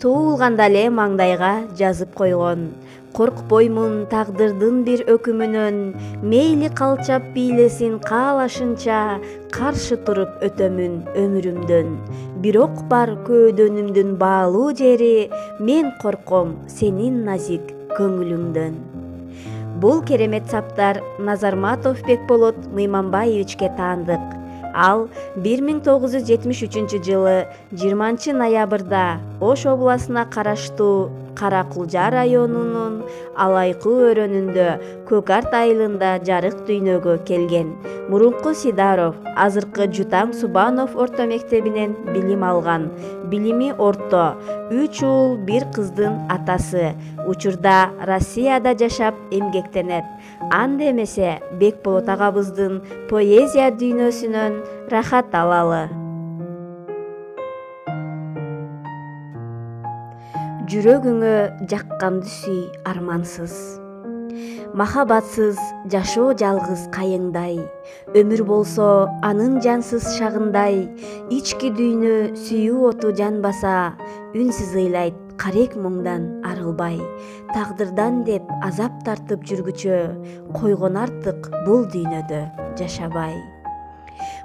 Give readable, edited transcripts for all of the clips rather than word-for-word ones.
Туылганда эле маңдайга жазып койгон. Коркпоймун тагдырдын бир өкүмүнөн, мейли калчап бийлесин каалашынча, каршы туруп өтөмүн өмүрүмдөн. Бирок бар көөдөнүмдүн баалуу жери, мен корком сенин назик көңүлүңдөн. Бул керемет саптар Назарматов Бекболот Мыйманбаевичке таандык. Ал 1973 жылы 20 ноябрда Ош областына караштуу Кара-Кулжа районунун Алайкы өрөөнүндө Көк Арт айылында жарык дүйнөгө келген. Мурунку Сидаров, азыркы Жутаң Субанов орто мектебинен билим алган. Билими орто, 3 уул, 1 кыздын атасы. Учурда Россияда жашап эмгектенет. Анда эмесе Бекболот агабыздын поэзия дүйнөсүнөн рахат алалы. Жүрөгүңө жакканды сүй армансыз. Махабатсыз жашоо жалгыз кайыңдай. Өмүр болсо анын жансыз шагындай. Ички дүйнө сүйүү оту жанбаса, үнсүз ыйлайт карек муңдан арылбай. Тагдырдан деп азап тартып жүргүчө, койгон артык бул дүйнөдө жашабай.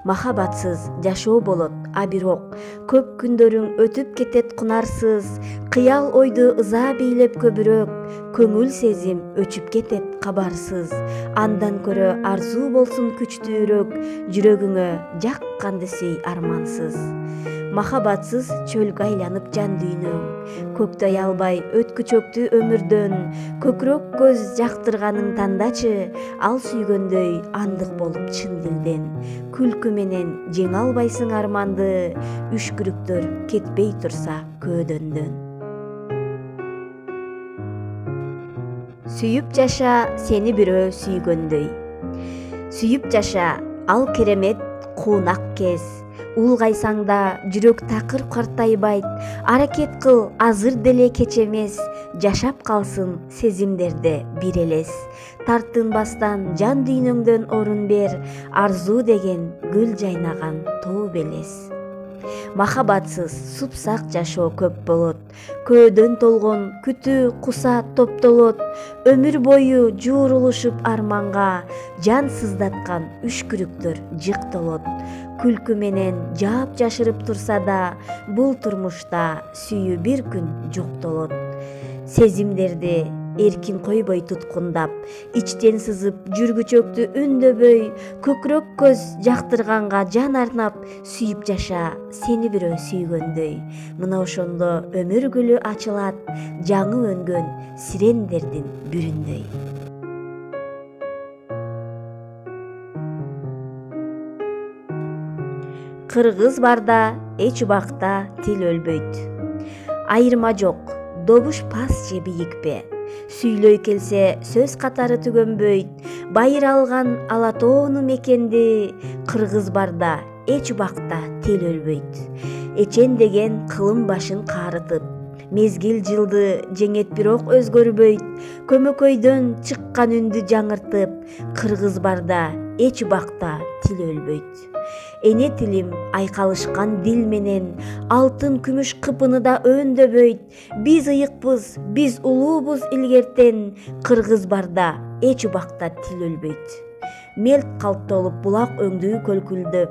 Махабатсыз жашоо болот, а бирок көп күндөрүң өтүп кетет кунарсыз. Кыял ойду ыза бийлеп көбүрөөк, көңүл сезим өчүп кетет кабарсыз. Андан көрө арзуу болсун күчтүүрөөк, жүрөгүңө жакканды сүй армансыз. Махабатсыз чөлгө айланып жан дүйнөң, көктөй албай өткүчөктү өмүрдөн. Көкүрөк көз жактырганың тандачы, ал сүйгөндөй андык болуп чын дилден. Күлкү менен жеңе албайсың арманды, үшкүрүктөр кетпей турса көөдөндөн. Сүйүп жаша сени бирөө сүйгөндөй. Сүйүп жаша, ал керемет куунак кез. Улгайсаң да жүрөк такыр картайбайт. Аракет кыл, азыр деле кеч эмес. Жашап калсын сезимдерде бир элес. Тартынбастан жан дүйнөңдөн орун бер. Арзуу деген гүл жайнаган тоо белес. Махабатсыз супсак жашоо көп болот. Көөдөн толгон күтүү куса топтолот. Өмүр бою жуурулушуп арманга, жан сыздаткан үшкүрүктөр жыктолот. Күлкү менен жаап жашырып турса да, бул турмушта сүйүү бир күн жоктолот. Сезимдерди эркин койбой туткундап, ичтен сызып жүргүчөктү үндөбөй, көкүрөк көз жактырганга жан арнап, сүйүп жаша сени бирөө сүйгөндөй. Мына ошондо өмүр гүлү ачылат, жаңы өнгөн сирендердин бүрүндөй. Кыргыз барда, эч убакта тил өлбөйт. Айырма жок, добуш пас же бийикпе. Сүйлөй келсе сөз катары түгөнбөйт. Байыр алган ала тоону мекенди. Кыргыз барда, эч убакта тил өлбөйт. Эчен деген кылым башын каарытып, мезгил жылды жеңет бирок өзгөрбөйт. Көмөкөйдөн чыккан үндү жаңыртып, кыргыз барда, эч убакта тил өлбөйт. Эне тилим айкалышкан дил менен, алтын күмүш кыпыны да өндөбөйт. Биз ыйыкпыз, биз улуубуз илгертен, кыргыз барда эч убакта тил өлбөйт. Мелт калттолуп булак өңдүү көлкүлдөп,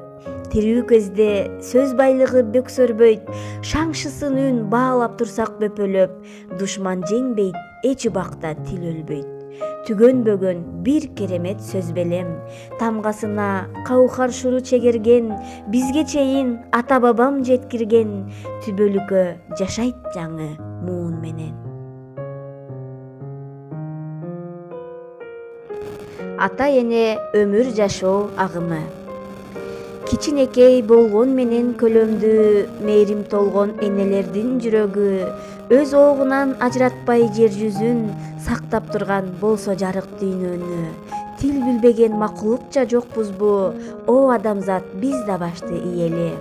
тирүү кезде сөз байлыгы бөксөрбөйт. Шаңшысын үн баалап турсак бөпөлөп, душман жеңбейт, эч убакта тил өлбөйт. Түгөнбөгөн бир керемет сөз белем, тамгасына каухар шуру чегерген, бизге чейин ата бабам жеткирген, түбөлүккө жашайт жаңы муун менен. Ата эне өмүр жашоо агымы. Кичинекей болгон менен көлөмдүү, мээрим толгон энелердин жүрөгү, өз оогунан ажыратпай жер жүзүн сактап турган болсо жарык дүйнөнү. Тил билбеген макулукча жокпузбу, о адамзат биз да башты ийели.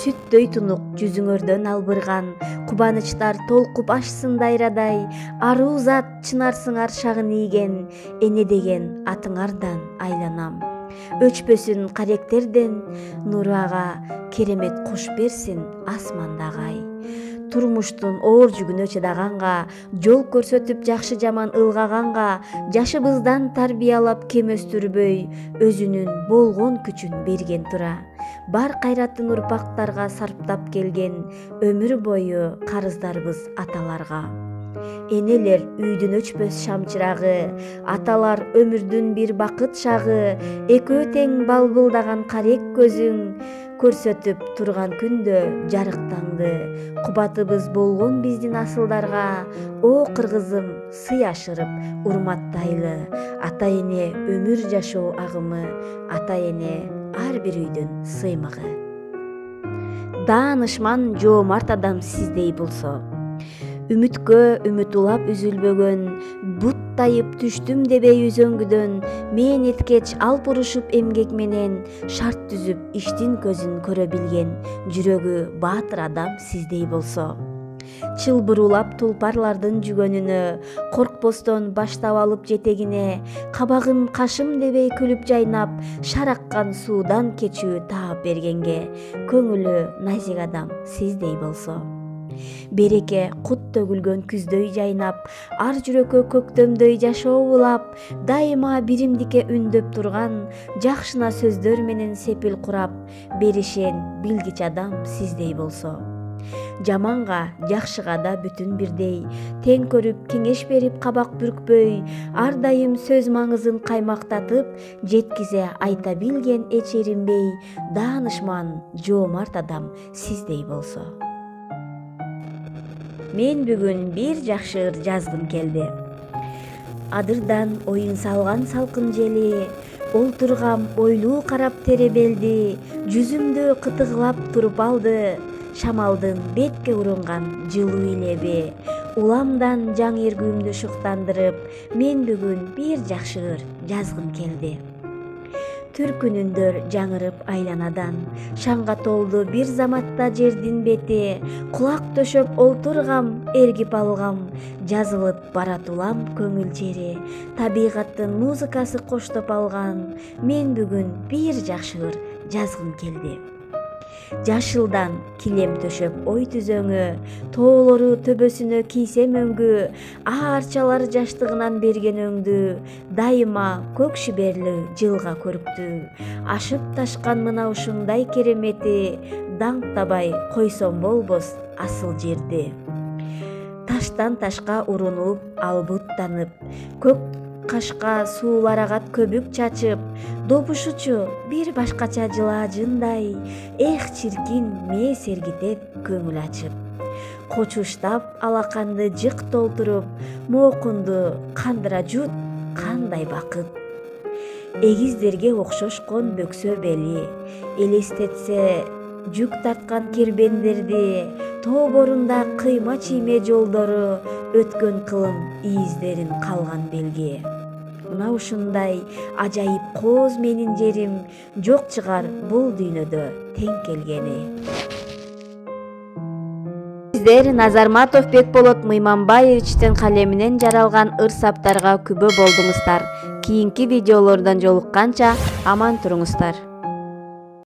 Сүттөй тунук жүзүңөрдөн албырган, кубанычтар толкуп ашсын дайрадай, аруу зат чынарсыңар шагын ийген, эне деген атыңардан айланам. Өчпөсүн каректерден, нуру ага керемет куш берсин асмандагай. турмуштун оор жүгүнө чыдаганга, жол көрсөтүп жакшы жаман ылгаганга, жашыбыздан тарбиялап кем өстүрбөй, өзүнүн болгон күчүн берген тура. Бар кайратын урпактарга сарптап келген өмүр бою карыздарбыз аталарга. Энелер үйдүн өчпөс шам чырагы, аталар өмүрдүн бир бакыт шагы, экөө тең балбылдаган карек көзүң, көрсөтүп турган күндө жарык таңды. Кубатыбыз болгон биздин асылдарга, о кыргызым сый ашырып урматтайлы. Ата эне өмүр жашоо агымы, ата эне ар бир үйдүн сыймыгы. Даанышман жоомарт адам сиздей болсо, үмүткө үмүт улап үзүлбөгөн, буттайып түштүм дебей үзөңгүдөн, мээнеткеч алп урушуп эмгек менен, шарт түзүп иштин көзүн көрө билген, жүрөгү баатыр адам сиздей болсо. Чылбырулап тулпарлардын жүгөнүнө, коркпостон баштап алып жетегине, кабагын кашым дебей күлүп жайнап, шараккан суудан кечүү таап бергенге, көңүлү назик адам сиздей болсо. Береке кут төгүлгөн күздөй жайнап, ар жүрөккө көктөмдөй жашоо улап, дайыма биримдикке үндөп турган, жакшына сөздөр менен сепил курап, беришен билгич адам сиздей болсо. Жаманга, жакшыга да бүтүн бирдей, тең көрүп, кеңеш берип кабак бүркпөй, ар дайым сөз маңызын каймактатып, жеткизе айта билген эч эринбей, даанышман, жоомарт адам сиздей болсо. Мен бүгүн бир жакшы ыр жазгым келди. Адырдан оюн салган салкын жели, олтургам ойлуу карап теребелди, жүзүмдү кытыгылап туруп алды, шамалдын бетке урунган жылуу илеби, уламдан жаң эргүүмдү шуктандырып, мен бүгүн бир жакшы ыр жазгым келди. Түркүнүндөр жаңырып айланадан, шаңга толду бир заматта жердин бети, кулак төшөп олтургам, эргип алгам, жазылып барат улам көңүл жери, табигаттын музыкасы коштоп алган, мен бүгүн бир жакшы ыр жазгым келди. Жашылдан килем төшөп ой түзөңү, тоолору төбөсүнө кийсем өңгү, аарчалар жаштыгынан берген өңдү, дайыма көк шиберлүү жылга көрктүү, ашып ташкан мына ушундай керемети, даңктабай койсом болбос асыл жерди. Таштан ташка урунуп, албуттанып, көк кашка суулар агат көбүк чачып, добушучу бир башкача жылаажындай, эх чиркин мээ сергитет көңүл ачып. Кочуштап алаканды жык толтуруп, моокунду кандыра жут, кандай бакыт. Эгиздерге окшошкон бөксө бели, элестетсе жүк тарткан кербендерди, тоо борунда кыйма чийме жолдору, өткөн кылым издерин калган белги. Мына ушундай ажайып кооз менин жерим, жок чыгар бул дүйнөдө тең келгени. Сиздер Назарматов Бекболот Мыйманбаевичтин калеминен жаралган ыр-саптарга күбө болдуңуздар. Кийинки видеолордон жолукканча аман туруңуздар.